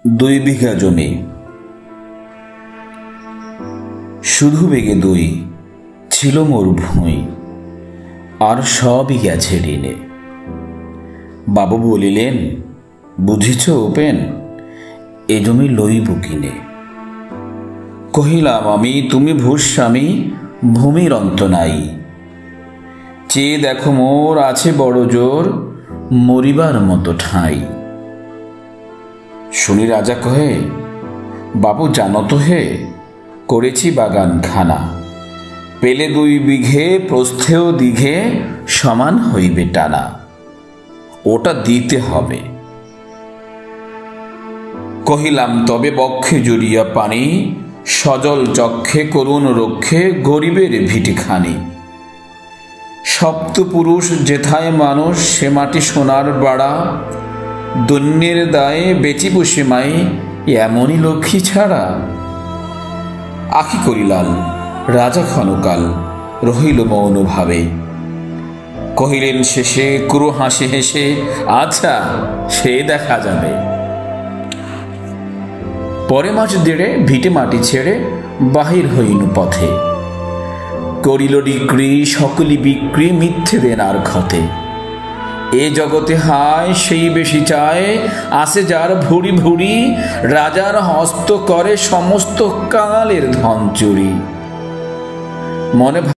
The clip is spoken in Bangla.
2 বিঘা জমি, শুধু বেগে 2 ছিল মোর ভুঁই, আর সবই গেছে ঋণে। বাবু বলিলেন, বুঝিছ উপেন, এ জমি লইব কিনে। কহিলাম আমি, তুমি ভূস্বামী, ভূমির অন্ত নাই। চেয়ে দেখো মোর আছে বড় জোর, মরিবার মতো ঠাঁই। শুনি রাজা কহে, বাবু জানো তো হে, করেছি বাগান খানা। পেলে 2 বিঘে, প্রস্থেও দীঘে, সমান হইবে টানা। ওটা দিতে হবে। কহিলাম, তবে বক্ষে জড়িয়া পানি, সজল চক্ষে করুণ রক্ষে, গরিবের ভিটিখানি। সপ্তপুরুষ যেথায় মানুষ, সে মাটি সোনার বাড়া। দৈন্যের দায়ে বেচিব সীমাই, এমনই লক্ষ্মী ছাড়া। আখি করিলাল রাজা ক্ষণকাল, রহিল মৌন ভাবে। কহিলেন শেষে ক্রু হাসি হেসে, আচ্ছা সে দেখা যাবে। পরে মাস দেড়ে ভিটে মাটি ছেড়ে বাহির হইনু পথে। করিল ডিক্রি সকলি বিক্রি, মিথ্যে দেনার ক্ষতে। এ জগতে হায় সেই বেশি চায়, আসে যার ভুরি ভুরি, রাজার হস্ত করে সমস্ত কাঙালের ধন চুরি। মনে